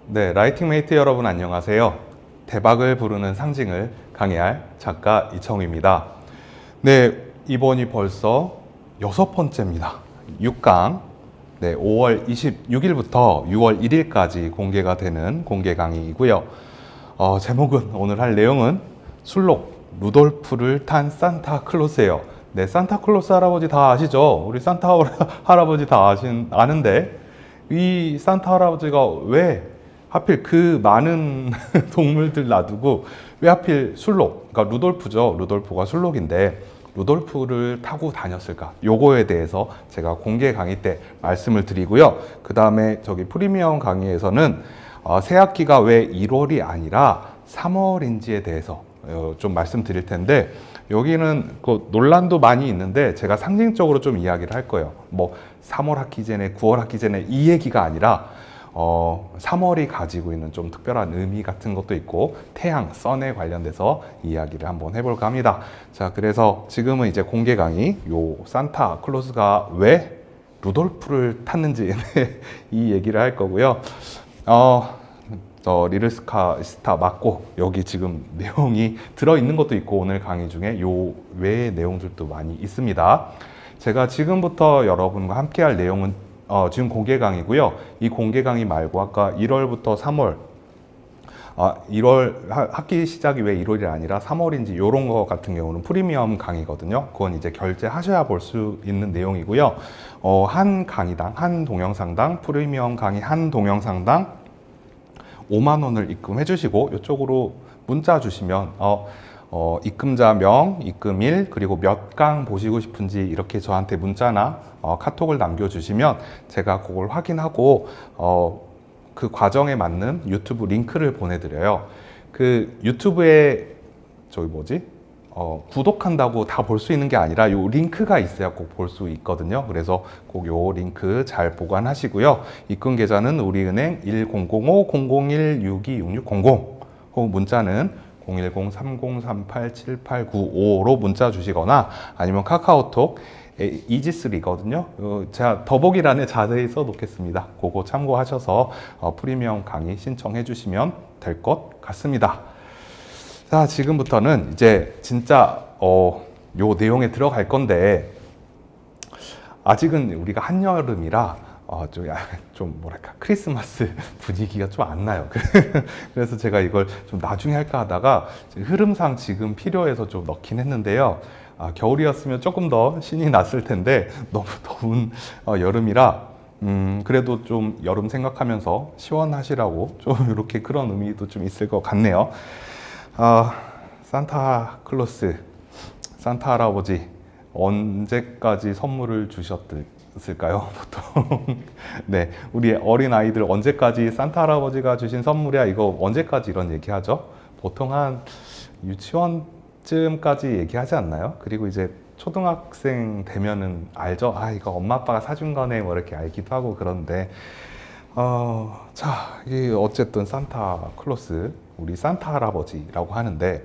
네, 라이팅메이트 여러분 안녕하세요. 대박을 부르는 상징을 강의할 작가 이청우입니다. 네, 이번이 벌써 6번째입니다. 6강. 네, 5월 26일부터 6월 1일까지 공개가 되는 공개 강의이고요. 제목은 오늘 할 내용은 술록 루돌프를 탄 산타클로스예요. 네, 산타클로스 할아버지 다 아시죠? 우리 산타 할아버지 다 아는데 이 산타 할아버지가 왜 하필 그 많은 동물들 놔두고 왜 하필 술록, 그러니까 루돌프죠. 루돌프가 술록인데 루돌프를 타고 다녔을까? 요거에 대해서 제가 공개 강의 때 말씀을 드리고요. 그 다음에 저기 프리미엄 강의에서는 새 학기가 왜 1월이 아니라 3월인지에 대해서 좀 말씀드릴 텐데 여기는 그 논란도 많이 있는데 제가 상징적으로 좀 이야기를 할 거예요. 뭐 3월 학기 전에 9월 학기 전에 이 얘기가 아니라 3월이 가지고 있는 좀 특별한 의미 같은 것도 있고 태양, 선에 관련돼서 이야기를 한번 해볼까 합니다. 자, 그래서 지금은 이제 공개 강의 요 산타 클로스가 왜 루돌프를 탔는지 이 얘기를 할 거고요. 리를스타 맞고 여기 지금 내용이 들어있는 것도 있고 오늘 강의 중에 요 외의 내용들도 많이 있습니다. 제가 지금부터 여러분과 함께 할 내용은 지금 공개 강의고요. 이 공개 강의 말고 아까 1월부터 3월 1월 학기 시작이 왜 1월이 아니라 3월인지 이런 거 같은 경우는 프리미엄 강의거든요. 그건 이제 결제하셔야 볼 수 있는 내용이고요. 한 강의당, 한 동영상당, 프리미엄 강의 한 동영상당 5만 원을 입금해 주시고 이쪽으로 문자 주시면 입금자명, 입금일, 그리고 몇 강 보시고 싶은지 이렇게 저한테 문자나 카톡을 남겨주시면 제가 그걸 확인하고 그 과정에 맞는 유튜브 링크를 보내드려요. 그 유튜브에 구독한다고 다 볼 수 있는 게 아니라 요 링크가 있어야 꼭 볼 수 있거든요. 그래서 꼭 요 링크 잘 보관하시고요. 입금 계좌는 우리은행 1005-001-626600 혹은 문자는 010-3038-7895로 문자 주시거나 아니면 카카오톡 이지스리거든요. 제가 더보기란에 자세히 써놓겠습니다. 그거 참고하셔서 프리미엄 강의 신청해 주시면 될 것 같습니다. 자, 지금부터는 이제 진짜 요 내용에 들어갈 건데 아직은 우리가 한여름이라 좀 뭐랄까 크리스마스 분위기가 좀 안 나요. 그래서 제가 이걸 좀 나중에 할까 하다가 흐름상 지금 필요해서 좀 넣긴 했는데요. 겨울이었으면 조금 더 신이 났을 텐데 너무 더운 여름이라 그래도 좀 여름 생각하면서 시원하시라고 좀 이렇게 그런 의미도 좀 있을 것 같네요. 산타클로스, 산타 할아버지 언제까지 선물을 주셨을까요? 보통 네, 우리 어린 아이들 언제까지 산타 할아버지가 주신 선물이야 이거 언제까지 이런 얘기하죠? 보통 한 유치원쯤까지 얘기하지 않나요? 그리고 이제 초등학생 되면은 알죠? 이거 엄마 아빠가 사준 거네 뭐 이렇게 알기도 하고 그런데 자, 이게 어쨌든 산타클로스, 우리 산타 할아버지라고 하는데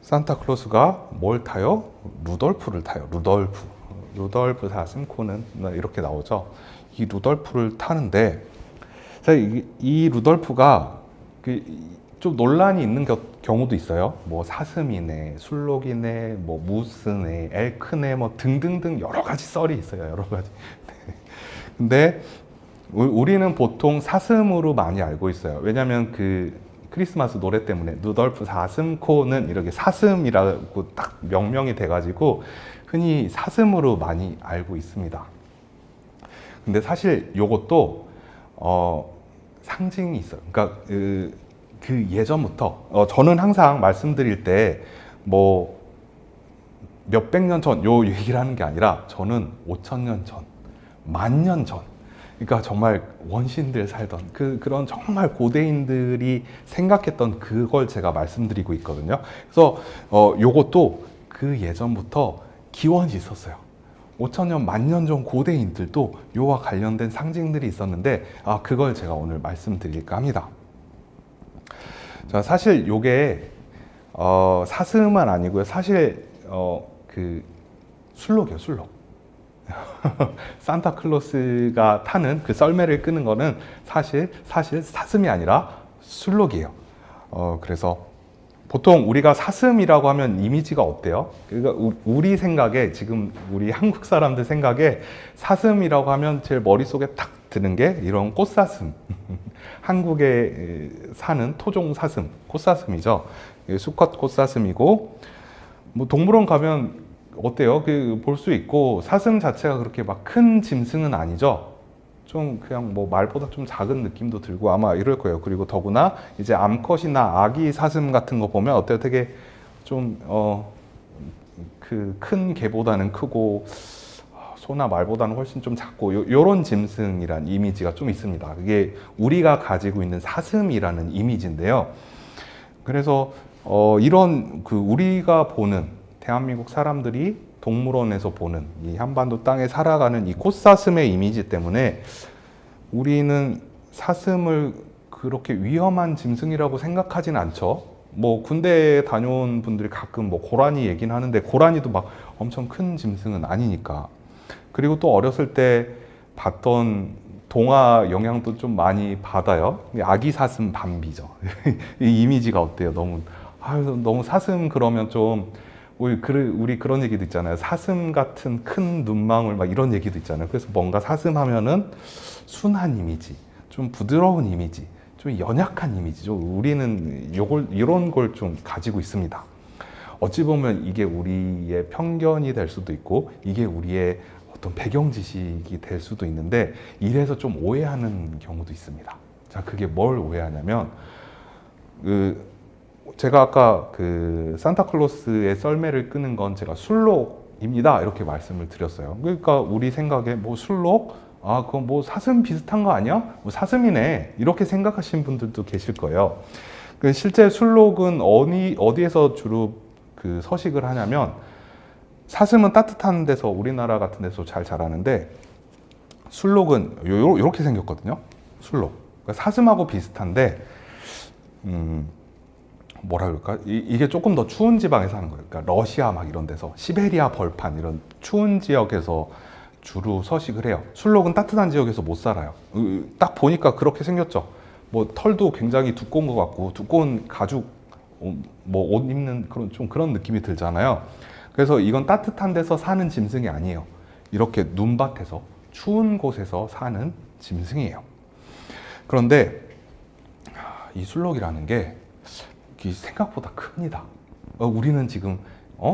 산타클로스가 뭘 타요? 루돌프를 타요. 루돌프 사슴코는 이렇게 나오죠. 이 루돌프를 타는데 자, 이 루돌프가 좀 논란이 있는 경우도 있어요. 뭐 사슴이네, 술록이네, 뭐 무스네, 엘크네, 뭐 등등등 여러 가지 썰이 있어요. 여러 가지. 근데 우리는 보통 사슴으로 많이 알고 있어요. 왜냐하면 그 크리스마스 노래 때문에 루돌프 사슴코는 이렇게 사슴이라고 딱 명명이 돼가지고 흔히 사슴으로 많이 알고 있습니다. 근데 사실 요것도 상징이 있어요. 그러니까 그 예전부터 저는 항상 말씀드릴 때 뭐 몇백 년 전 요 얘기를 하는 게 아니라 저는 5,000년 전, 10,000년 전 그러니까 정말 원신들 살던 그런 정말 고대인들이 생각했던 그걸 제가 말씀드리고 있거든요. 그래서 요것도 그 예전부터 기원이 있었어요. 5,000년, 10,000년 전 고대인들도 요와 관련된 상징들이 있었는데 그걸 제가 오늘 말씀드릴까 합니다. 자, 사실 요게 사슴은 아니고요. 사실 그 술록이에요, 술록. 산타클로스가 타는 그 썰매를 끄는 거는 사실 사슴이 아니라 술록이에요. 그래서 보통 우리가 사슴이라고 하면 이미지가 어때요? 그러니까 우리 생각에, 지금 우리 한국 사람들 생각에 사슴이라고 하면 제일 머릿속에 탁 드는 게 이런 꽃사슴. 한국에 사는 토종 사슴, 꽃사슴이죠. 수컷 꽃사슴이고, 뭐 동물원 가면 어때요? 볼 수 있고, 사슴 자체가 그렇게 막 큰 짐승은 아니죠. 좀 그냥 뭐 말보다 좀 작은 느낌도 들고 아마 이럴 거예요. 그리고 더구나 이제 암컷이나 아기 사슴 같은 거 보면 어때요? 되게 좀 그 큰 개보다는 크고 소나 말보다는 훨씬 좀 작고 요런 짐승이란 이미지가 좀 있습니다. 그게 우리가 가지고 있는 사슴이라는 이미지인데요. 그래서 이런 우리가 보는, 대한민국 사람들이 동물원에서 보는 이 한반도 땅에 살아가는 이 꽃사슴의 이미지 때문에 우리는 사슴을 그렇게 위험한 짐승이라고 생각하진 않죠. 뭐 군대에 다녀온 분들이 가끔 뭐 고라니 얘기는 하는데, 고라니도 막 엄청 큰 짐승은 아니니까. 그리고 또 어렸을 때 봤던 동화 영향도 좀 많이 받아요. 아기 사슴 밤비죠. 이 이미지가 어때요? 너무 사슴 그러면 좀 우리 그런 얘기도 있잖아요. 사슴 같은 큰 눈망울 막 이런 얘기도 있잖아요. 그래서 뭔가 사슴 하면은 순한 이미지, 좀 부드러운 이미지, 좀 연약한 이미지죠. 우리는 이런 걸 좀 가지고 있습니다. 어찌 보면 이게 우리의 편견이 될 수도 있고, 이게 우리의 어떤 배경 지식이 될 수도 있는데, 이래서 좀 오해하는 경우도 있습니다. 자, 그게 뭘 오해하냐면, 제가 아까 산타클로스의 썰매를 끄는 건 제가 술록입니다, 이렇게 말씀을 드렸어요. 그러니까 우리 생각에 뭐 술록? 아, 그건 뭐 사슴 비슷한 거 아니야? 뭐 사슴이네, 이렇게 생각하시는 분들도 계실 거예요. 실제 술록은 어디에서 주로 서식을 하냐면, 사슴은 따뜻한 데서, 우리나라 같은 데서 잘 자라는데, 술록은 요렇게 생겼거든요. 술록. 그러니까 사슴하고 비슷한데, 뭐라 그럴까? 이게 조금 더 추운 지방에 사는 거예요. 그러니까 러시아 막 이런 데서, 시베리아 벌판 이런 추운 지역에서 주로 서식을 해요. 술록은 따뜻한 지역에서 못 살아요. 딱 보니까 그렇게 생겼죠. 뭐 털도 굉장히 두꺼운 것 같고, 두꺼운 가죽, 뭐 옷 입는 그런 느낌이 들잖아요. 그래서 이건 따뜻한 데서 사는 짐승이 아니에요. 이렇게 눈밭에서, 추운 곳에서 사는 짐승이에요. 그런데 이 술록이라는 게 생각보다 큽니다. 우리는 지금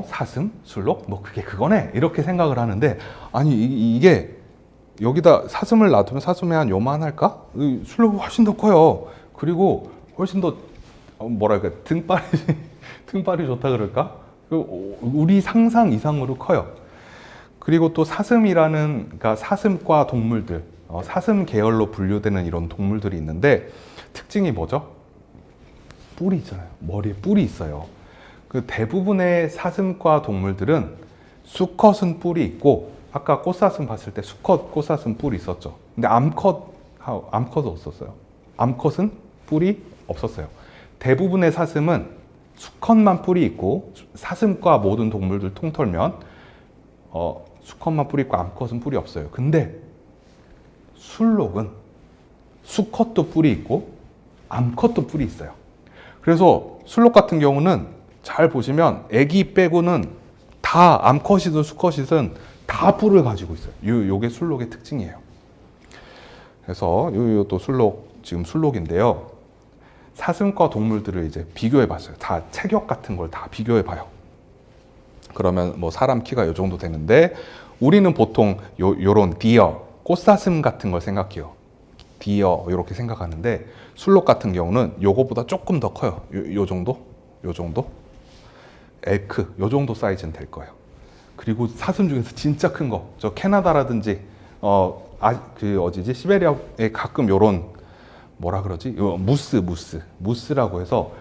사슴, 술록, 뭐 그거네, 이렇게 생각을 하는데, 아니 이게 여기다 사슴을 놔두면 사슴이 한 요만할까? 술록이 훨씬 더 커요. 그리고 훨씬 더 뭐랄까, 등발이 좋다 그럴까? 우리 상상 이상으로 커요. 그리고 또 사슴이라는, 그러니까 사슴과 동물들, 사슴 계열로 분류되는 이런 동물들이 있는데, 특징이 뭐죠? 뿔이 있잖아요. 머리에 뿔이 있어요. 대부분의 사슴과 동물들은 수컷은 뿔이 있고, 아까 꽃사슴 봤을 때 수컷 꽃사슴 뿔이 있었죠. 근데 암컷은 없었어요. 암컷은 뿔이 없었어요. 대부분의 사슴은 수컷만 뿔이 있고, 사슴과 모든 동물들 통틀면 수컷만 뿔이 있고 암컷은 뿔이 없어요. 근데 술록은 수컷도 뿔이 있고 암컷도 뿔이 있어요. 그래서 술록 같은 경우는 잘 보시면 애기 빼고는 다, 암컷이든 수컷이든 다 뿔을 가지고 있어요. 요게 술록의 특징이에요. 그래서 요또 지금 술록인데요. 사슴과 동물들을 이제 비교해 봤어요. 다 체격 같은 걸 다 비교해 봐요. 그러면 뭐 사람 키가 요 정도 되는데, 우리는 보통 요런 디어, 꽃사슴 같은 걸 생각해요. 디어 이렇게 생각하는데, 술록 같은 경우는 요거보다 조금 더 커요. 요 정도? 엘크 요 정도 사이즈는 될 거예요. 그리고 사슴 중에서 진짜 큰 거, 저 캐나다라든지 어디지, 시베리아에 가끔 요런, 뭐라 그러지, 무스라고 해서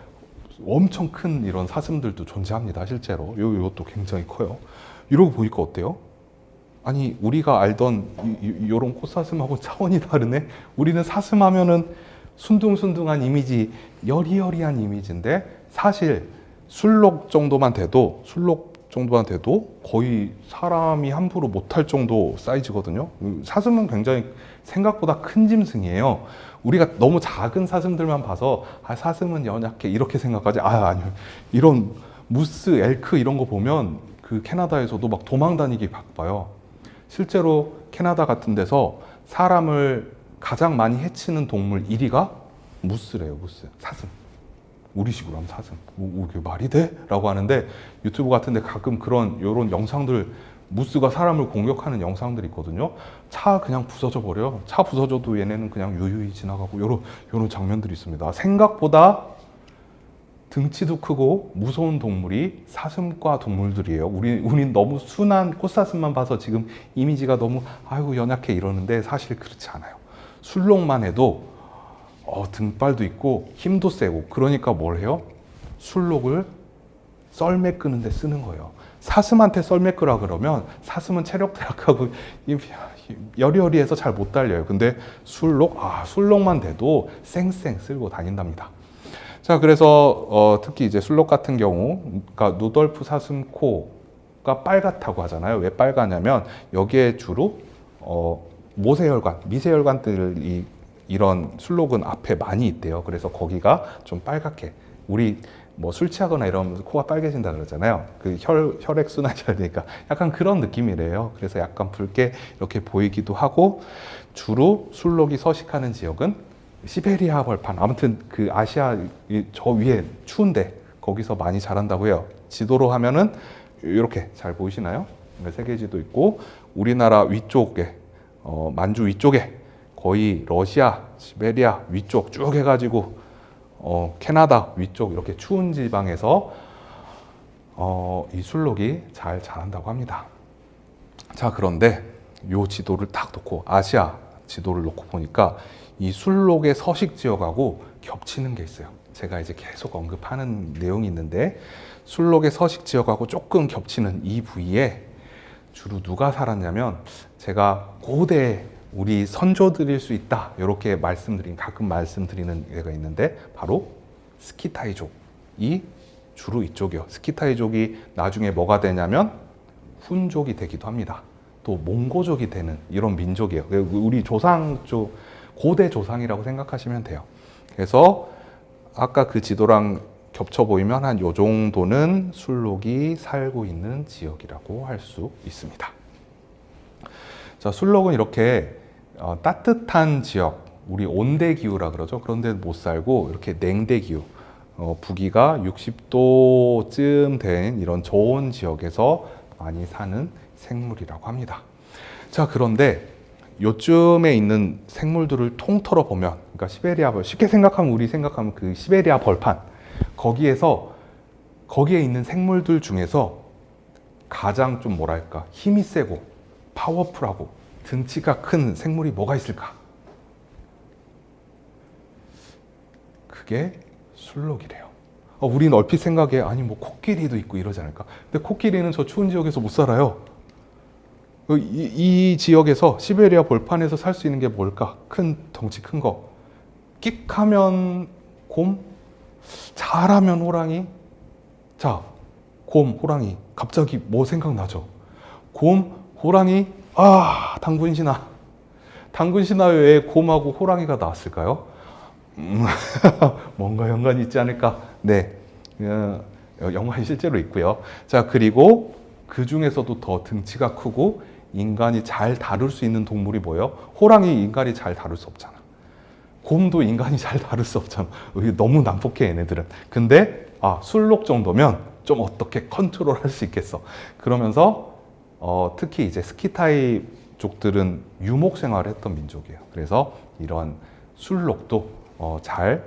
엄청 큰 이런 사슴들도 존재합니다. 실제로 요것도 굉장히 커요. 이러고 보니까 어때요? 아니, 우리가 알던 요런 꽃사슴하고 차원이 다르네. 우리는 사슴 하면은 순둥순둥한 이미지, 여리여리한 이미지인데, 사실 술록 정도만 돼도, 술록 정도만 돼도 거의 사람이 함부로 못할 정도 사이즈거든요. 사슴은 굉장히 생각보다 큰 짐승이에요. 우리가 너무 작은 사슴들만 봐서 사슴은 연약해 이렇게 생각하지, 아니요. 이런 무스, 엘크 이런 거 보면 그 캐나다에서도 막 도망 다니기 바빠요. 실제로 캐나다 같은 데서 사람을 가장 많이 해치는 동물 1위가 무스래요. 무스, 사슴. 우리식으로 하면 사슴. 그게 말이 돼? 라고 하는데, 유튜브 같은 데 가끔 요런 영상들, 무스가 사람을 공격하는 영상들이 있거든요. 차 그냥 부서져 버려. 차 부서져도 얘네는 그냥 유유히 지나가고, 요런 장면들이 있습니다. 생각보다 등치도 크고 무서운 동물이 사슴과 동물들이에요. 우린 너무 순한 꽃사슴만 봐서 지금 이미지가 너무 아이고 연약해 이러는데, 사실 그렇지 않아요. 술록만 해도 등발도 있고 힘도 세고, 그러니까 뭘 해요? 술록을 썰매 끄는데 쓰는 거예요. 사슴한테 썰매 끄라 그러면 사슴은 체력도 약하고 여리여리해서 잘 못 달려요. 근데 술록만 돼도 쌩쌩 쓸고 다닌답니다. 자, 그래서 특히 이제 술록 같은 경우, 그러니까 누덜프 사슴 코가 빨갛다고 하잖아요. 왜 빨가냐면 여기에 주로 모세혈관, 미세혈관들이 이런 술록은 앞에 많이 있대요. 그래서 거기가 좀 빨갛게, 우리 뭐 술 취하거나 이러면 코가 빨개진다 그러잖아요. 그 혈액 순환이 잘 되니까 약간 그런 느낌이래요. 그래서 약간 붉게 이렇게 보이기도 하고, 주로 술록이 서식하는 지역은 시베리아 벌판, 아무튼 그 아시아 저 위에 추운데 거기서 많이 자란다고 해요. 지도로 하면은 이렇게 잘 보이시나요? 세계지도 있고, 우리나라 위쪽에 만주 위쪽에 거의 러시아, 시베리아 위쪽 쭉 해가지고 캐나다 위쪽 이렇게 추운 지방에서 이 술록이 잘 자란다고 합니다. 자, 그런데 요 지도를 딱 놓고, 아시아 지도를 놓고 보니까 이 술록의 서식 지역하고 겹치는 게 있어요. 제가 이제 계속 언급하는 내용이 있는데, 술록의 서식 지역하고 조금 겹치는 이 부위에 주로 누가 살았냐면, 제가 고대 우리 선조들일 수 있다 이렇게 가끔 말씀드리는 애가 있는데, 바로 스키타이족이 주로 이쪽이요. 스키타이족이 나중에 뭐가 되냐면 훈족이 되기도 합니다. 또 몽고족이 되는 이런 민족이에요. 우리 조상 쪽 고대 조상이라고 생각하시면 돼요. 그래서 아까 그 지도랑 겹쳐 보이면 한 요 정도는 술록이 살고 있는 지역이라고 할 수 있습니다. 자, 술록은 이렇게 따뜻한 지역, 우리 온대기후라 그러죠. 그런데 못 살고 이렇게 냉대기후, 부기가 60도쯤 된 이런 저온 지역에서 많이 사는 생물이라고 합니다. 자, 그런데 요쯤에 있는 생물들을 통틀어 보면, 그러니까 시베리아 쉽게 생각하면 우리 생각하면 그 시베리아 벌판, 거기에 있는 생물들 중에서 가장 좀 뭐랄까 힘이 세고 파워풀하고 등치가 큰 생물이 뭐가 있을까? 그게 술록이래요. 우리는 얼핏 생각에 아니 뭐 코끼리도 있고 이러지 않을까? 근데 코끼리는 저 추운 지역에서 못 살아요. 이 지역에서 시베리아 벌판에서 살 수 있는 게 뭘까? 덩치 큰 거. 끽하면 곰, 잘하면 호랑이. 자, 곰, 호랑이. 갑자기 뭐 생각나죠? 곰, 호랑이, 당군신화. 당군신화 왜 곰하고 호랑이가 나왔을까요? 뭔가 연관이 있지 않을까? 네, 연관이 실제로 있고요. 자, 그리고 그 중에서도 더 등치가 크고 인간이 잘 다룰 수 있는 동물이 뭐예요? 호랑이 인간이 잘 다룰 수 없잖아. 곰도 인간이 잘 다룰 수 없잖아. 너무 난폭해 얘네들은. 근데 술록 정도면 좀 어떻게 컨트롤할 수 있겠어. 그러면서 특히 이제 스키타이족들은 유목 생활을 했던 민족이에요. 그래서 이런 술록도 잘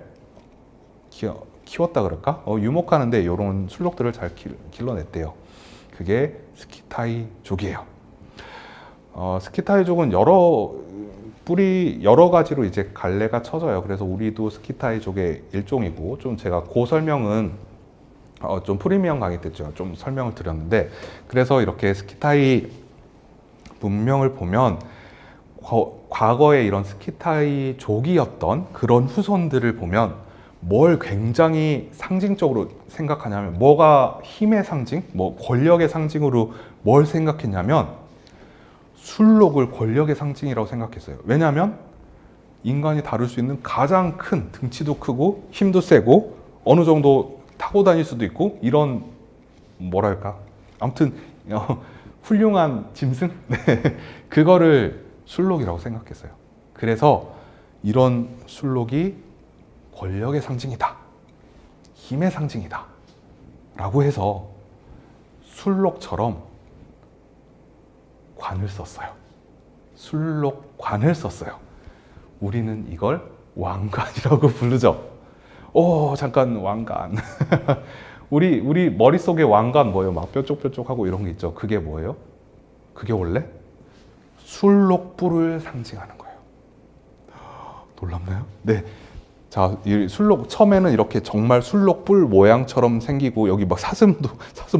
키웠다 그럴까? 유목하는데 이런 술록들을 잘 길러냈대요. 그게 스키타이족이에요. 스키타이족은 여러 가지로 이제 갈래가 쳐져요. 그래서 우리도 스키타이족의 일종이고, 좀 제가 그 설명은 좀 프리미엄 강의 때 좀 설명을 드렸는데, 그래서 이렇게 스키타이 문명을 보면 과거에 이런 스키타이족이었던 그런 후손들을 보면 뭘 굉장히 상징적으로 생각하냐면, 뭐가 힘의 상징, 뭐 권력의 상징으로 뭘 생각했냐면 술록을 권력의 상징이라고 생각했어요. 왜냐하면 인간이 다룰 수 있는 가장 큰, 등치도 크고 힘도 세고 어느 정도 타고 다닐 수도 있고 이런, 뭐랄까, 아무튼 훌륭한 짐승? 네. 그거를 술록이라고 생각했어요. 그래서 이런 술록이 권력의 상징이다, 힘의 상징이다 라고 해서 술록처럼 관을 썼어요. 술록관을 썼어요. 우리는 이걸 왕관이라고 부르죠. 잠깐, 왕관. 우리 머릿속에 왕관 뭐예요? 막 뾰족뾰족하고 이런 게 있죠. 그게 뭐예요? 그게 원래 술록불을 상징하는 거예요. 놀랍나요? 네. 자, 이 술록, 처음에는 이렇게 정말 술록불 모양처럼 생기고, 여기 막 사슴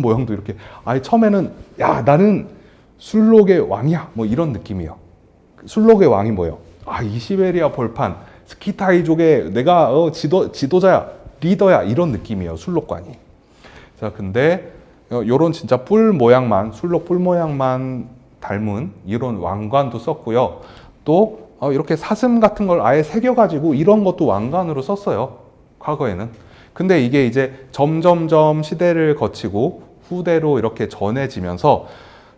모양도 이렇게, 아예 처음에는, 야, 나는 술록의 왕이야, 뭐 이런 느낌이에요. 술록의 왕이 뭐예요? 이 시베리아 벌판, 스키타이족의 내가 지도자야, 리더야, 이런 느낌이에요, 술록관이. 자, 근데 요런 진짜 뿔 모양만, 술록 뿔 모양만 닮은 이런 왕관도 썼고요. 또 이렇게 사슴 같은 걸 아예 새겨가지고 이런 것도 왕관으로 썼어요, 과거에는. 근데 이게 이제 점점점 시대를 거치고 후대로 이렇게 전해지면서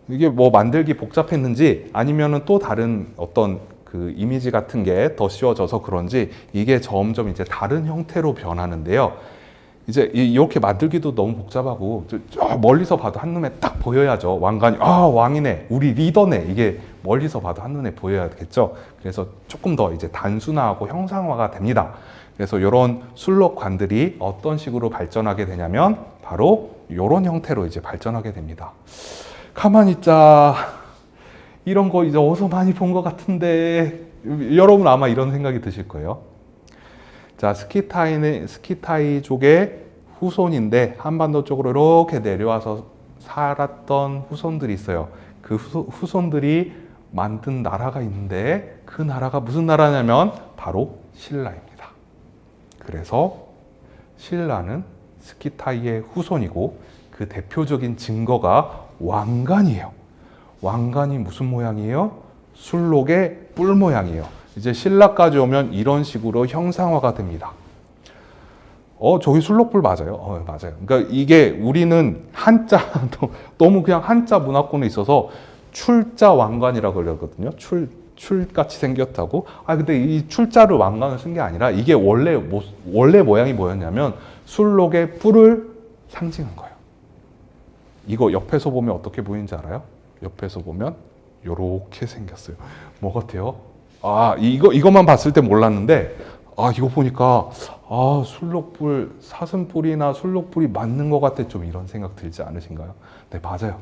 이게 뭐 만들기 복잡했는지 아니면은 또 다른 어떤 그 이미지 같은 게 더 씌워져서 그런지 이게 점점 이제 다른 형태로 변하는데요. 이제 이렇게 만들기도 너무 복잡하고 멀리서 봐도 한눈에 딱 보여야죠. 왕관이, 왕이네, 우리 리더네, 이게 멀리서 봐도 한눈에 보여야겠죠. 그래서 조금 더 이제 단순화하고 형상화가 됩니다. 그래서 이런 술록관들이 어떤 식으로 발전하게 되냐면 바로 이런 형태로 이제 발전하게 됩니다. 가만히 있자, 이런 거 이제 어디서 많이 본 것 같은데, 여러분 아마 이런 생각이 드실 거예요. 자, 스키타이족의 후손인데 한반도 쪽으로 이렇게 내려와서 살았던 후손들이 있어요. 그 후손들이 만든 나라가 있는데 그 나라가 무슨 나라냐면 바로 신라입니다. 그래서 신라는 스키타이의 후손이고 그 대표적인 증거가 왕관이에요. 왕관이 무슨 모양이에요? 술록의 뿔 모양이에요. 이제 신라까지 오면 이런 식으로 형상화가 됩니다. 저기 술록불 맞아요? 맞아요. 그러니까 이게 우리는 한자, 너무 그냥 한자 문화권에 있어서 출자 왕관이라고 그러거든요. 출같이 생겼다고. 근데 이 출자를 왕관을 쓴 게 아니라 이게 원래 모양이 뭐였냐면 술록의 뿔을 상징한 거예요. 이거 옆에서 보면 어떻게 보이는지 알아요? 옆에서 보면 요렇게 생겼어요. 뭐 같아요? 이것만 봤을 때 몰랐는데, 이거 보니까, 술록불, 사슴뿔이나 술록불이 맞는 것 같아. 좀 이런 생각 들지 않으신가요? 네, 맞아요.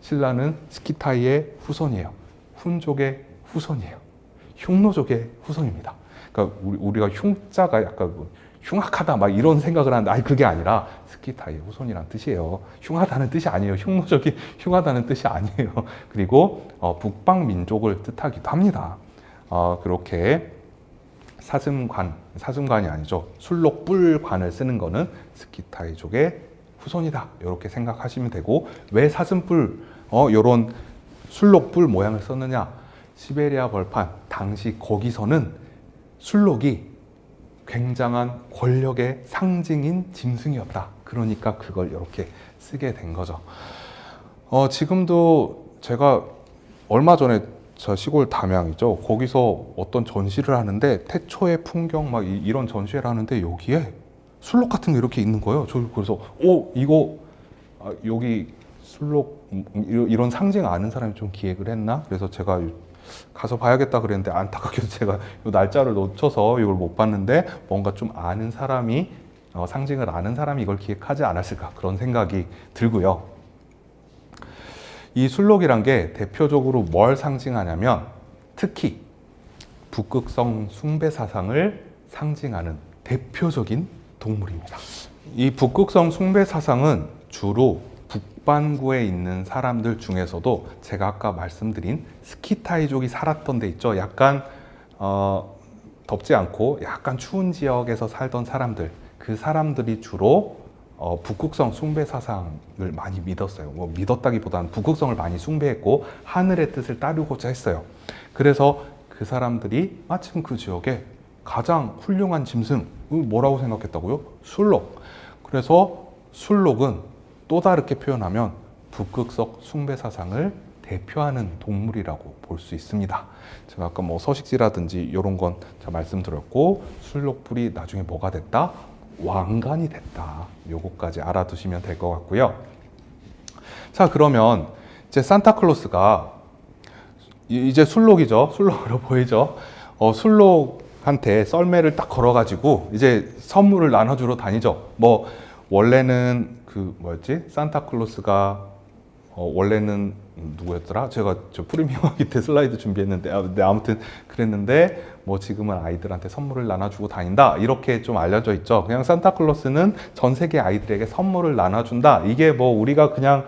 신라는 스키타이의 후손이에요. 훈족의 후손이에요. 흉노족의 후손입니다. 그러니까 우리가 흉자가 약간 흉악하다 막 이런 생각을 하는데, 그게 아니라 스키타이의 후손이란 뜻이에요. 흉하다는 뜻이 아니에요. 흉노족이 흉하다는 뜻이 아니에요. 그리고 북방 민족을 뜻하기도 합니다. 그렇게 사슴관이 아니죠. 술록뿔관을 쓰는 거는 스키타이족의 후손이다, 이렇게 생각하시면 되고, 왜 사슴뿔, 요런 술록뿔 모양을 썼느냐? 시베리아 벌판, 당시 거기서는 술록이 굉장한 권력의 상징인 짐승이었다. 그러니까 그걸 이렇게 쓰게 된 거죠. 지금도 제가 얼마 전에 저 시골 담양이죠. 거기서 어떤 전시를 하는데 태초의 풍경 막 이런 전시를 하는데 여기에 술록 같은 게 이렇게 있는 거예요. 저 그래서 이거 여기 술록 이런 상징 아는 사람이 좀 기획을 했나? 그래서 제가 가서 봐야겠다 그랬는데 안타깝게도 제가 이 날짜를 놓쳐서 이걸 못 봤는데 뭔가 좀 아는 사람이 상징을 아는 사람이 이걸 기획하지 않았을까 그런 생각이 들고요. 이 술록이란 게 대표적으로 뭘 상징하냐면 특히 북극성 숭배 사상을 상징하는 대표적인 동물입니다. 이 북극성 숭배 사상은 주로 북반구에 있는 사람들 중에서도 제가 아까 말씀드린 스키타이족이 살았던 데 있죠. 약간 덥지 않고 약간 추운 지역에서 살던 사람들, 그 사람들이 주로 북극성 숭배 사상을 많이 믿었어요. 뭐 믿었다기보다는 북극성을 많이 숭배했고 하늘의 뜻을 따르고자 했어요. 그래서 그 사람들이 마침 그 지역에 가장 훌륭한 짐승, 뭐라고 생각했다고요? 술록. 그래서 술록은 또 다르게 표현하면 북극성 숭배 사상을 대표하는 동물이라고 볼 수 있습니다. 제가 아까 뭐 서식지라든지 이런 건 제가 말씀드렸고, 술록불이 나중에 뭐가 됐다? 왕관이 됐다. 요거까지 알아두시면 될 것 같고요. 자, 그러면 이제 산타클로스가 이제 술록이죠. 술록으로 보이죠. 술록한테 썰매를 딱 걸어가지고 이제 선물을 나눠주러 다니죠. 뭐 원래는 그 뭐였지? 산타클로스가 원래는 누구였더라? 제가 저 프리미엄 기태 슬라이드 준비했는데, 아무튼 그랬는데 뭐 지금은 아이들한테 선물을 나눠주고 다닌다 이렇게 좀 알려져 있죠. 그냥 산타클로스는 전 세계 아이들에게 선물을 나눠준다. 이게 뭐 우리가 그냥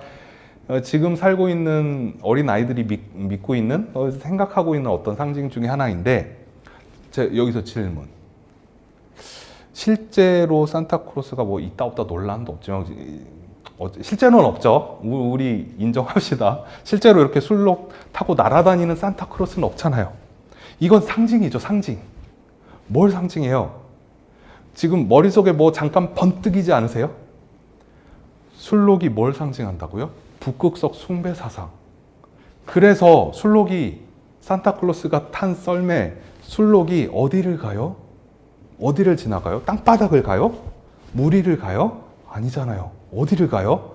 지금 살고 있는 어린 아이들이 믿고 있는 생각하고 있는 어떤 상징 중에 하나인데, 여기서 질문. 실제로 산타클로스가 뭐 있다 없다 논란도 없지만 실제로는 없죠. 우리 인정합시다. 실제로 이렇게 술록 타고 날아다니는 산타클로스는 없잖아요. 이건 상징이죠, 상징. 뭘 상징해요? 지금 머릿속에 뭐 잠깐 번뜩이지 않으세요? 술록이 뭘 상징한다고요? 북극성 숭배 사상. 그래서 술록이, 산타클로스가 탄 썰매 술록이 어디를 가요? 어디를 지나가요? 땅바닥을 가요? 물 위를 가요? 아니잖아요. 어디를 가요?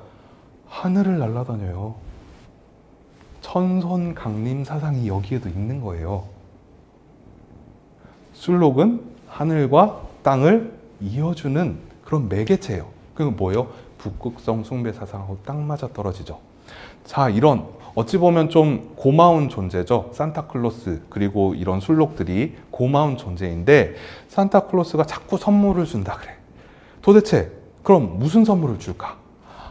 하늘을 날아다녀요. 천손강림 사상이 여기에도 있는 거예요. 술록은 하늘과 땅을 이어주는 그런 매개체예요. 그건 뭐예요? 북극성 숭배 사상하고 딱 맞아 떨어지죠. 자, 이런 어찌 보면 좀 고마운 존재죠. 산타클로스 그리고 이런 술록들이 고마운 존재인데, 산타클로스가 자꾸 선물을 준다 그래. 도대체 그럼 무슨 선물을 줄까?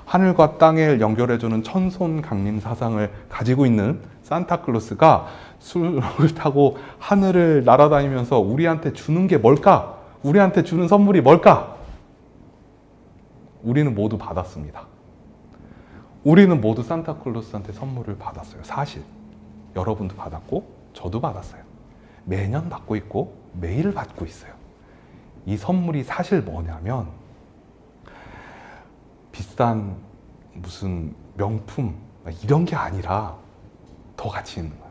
하늘과 땅을 연결해주는 천손강림 사상을 가지고 있는 산타클로스가 술록을 타고 하늘을 날아다니면서 우리한테 주는 게 뭘까? 우리한테 주는 선물이 뭘까? 우리는 모두 받았습니다. 우리는 모두 산타클로스한테 선물을 받았어요. 사실 여러분도 받았고 저도 받았어요. 매년 받고 있고 매일 받고 있어요. 이 선물이 사실 뭐냐면 비싼 무슨 명품 이런 게 아니라 더 가치 있는 거야.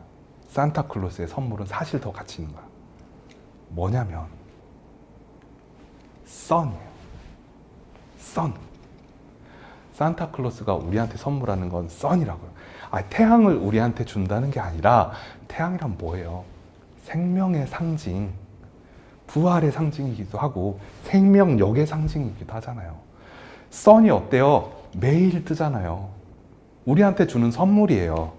산타클로스의 선물은 사실 더 가치 있는 거야. 뭐냐면 선이에요. 선. 산타클로스가 우리한테 선물하는 건 선이라고요. 태양을 우리한테 준다는 게 아니라, 태양이란 뭐예요? 생명의 상징, 부활의 상징이기도 하고 생명력의 상징이기도 하잖아요. 선이 어때요? 매일 뜨잖아요. 우리한테 주는 선물이에요.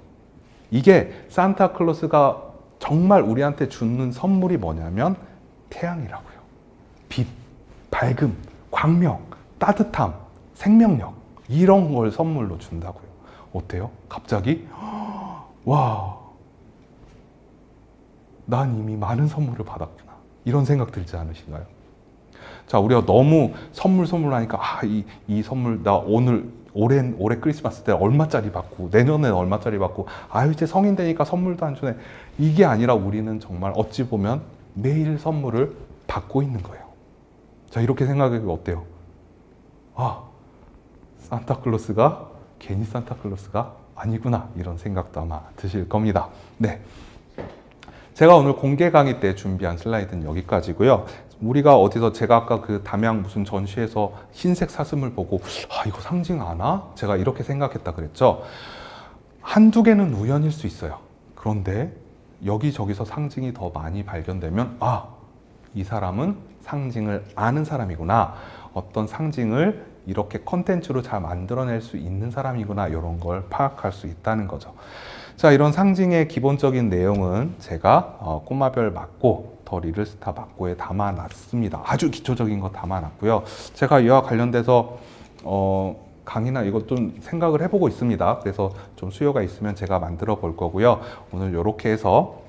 이게 산타클로스가 정말 우리한테 주는 선물이 뭐냐면 태양이라고요. 빛, 밝음, 광명, 따뜻함, 생명력, 이런 걸 선물로 준다고요. 어때요? 갑자기 와, 난 이미 많은 선물을 받았구나, 이런 생각 들지 않으신가요? 자, 우리가 너무 선물 하니까 이 선물 나 올해 크리스마스 때 얼마짜리 받고 내년에 얼마짜리 받고 이제 성인 되니까 선물도 안 주네, 이게 아니라 우리는 정말 어찌 보면 매일 선물을 받고 있는 거예요. 자, 이렇게 생각하기 어때요? 산타클로스가 괜히 산타클로스가 아니구나, 이런 생각도 아마 드실 겁니다. 네, 제가 오늘 공개 강의 때 준비한 슬라이드는 여기까지고요. 우리가 어디서, 제가 아까 그 담양 무슨 전시에서 흰색 사슴을 보고 이거 상징 아나? 제가 이렇게 생각했다 그랬죠. 한두 개는 우연일 수 있어요. 그런데 여기저기서 상징이 더 많이 발견되면 이 사람은 상징을 아는 사람이구나, 어떤 상징을 이렇게 컨텐츠로 잘 만들어낼 수 있는 사람이구나, 이런 걸 파악할 수 있다는 거죠. 자, 이런 상징의 기본적인 내용은 제가 꼬마별 맞고 더 리를스타 맞고에 담아놨습니다. 아주 기초적인 거 담아놨고요. 제가 이와 관련돼서 강의나 이것 좀 생각을 해보고 있습니다. 그래서 좀 수요가 있으면 제가 만들어 볼 거고요. 오늘 이렇게 해서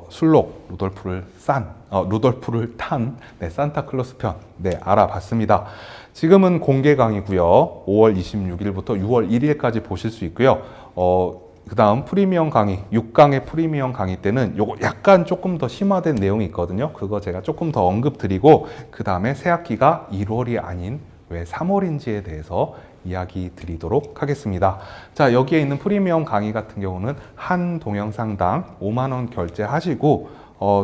술록 루돌프를 싼 루돌프를 탄 산타클로스 편 알아봤습니다. 지금은 공개 강의고요. 5월 26일부터 6월 1일까지 보실 수 있고요. 그 다음 프리미엄 강의, 6강의 프리미엄 강의 때는 요거 약간 조금 더 심화된 내용이 있거든요. 그거 제가 조금 더 언급드리고, 그 다음에 새학기가 1월이 아닌 왜 3월인지에 대해서 이야기 드리도록 하겠습니다. 자, 여기에 있는 프리미엄 강의 같은 경우는 한 동영상당 5만 원 결제하시고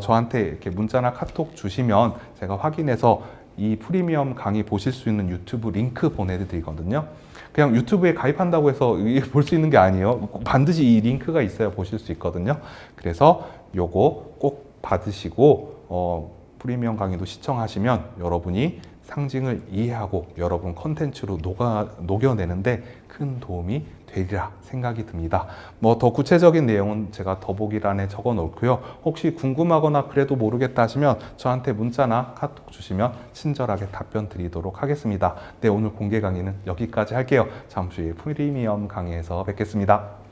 저한테 이렇게 문자나 카톡 주시면 제가 확인해서 이 프리미엄 강의 보실 수 있는 유튜브 링크 보내드리거든요. 그냥 유튜브에 가입한다고 해서 볼 수 있는 게 아니에요. 반드시 이 링크가 있어야 보실 수 있거든요. 그래서 요거 꼭 받으시고 프리미엄 강의도 시청하시면 여러분이 상징을 이해하고 여러분 컨텐츠로 녹여내는데 큰 도움이 되리라 생각이 듭니다. 뭐 더 구체적인 내용은 제가 더보기란에 적어 놓고요. 혹시 궁금하거나 그래도 모르겠다 하시면 저한테 문자나 카톡 주시면 친절하게 답변 드리도록 하겠습니다. 네, 오늘 공개 강의는 여기까지 할게요. 잠시 후에 프리미엄 강의에서 뵙겠습니다.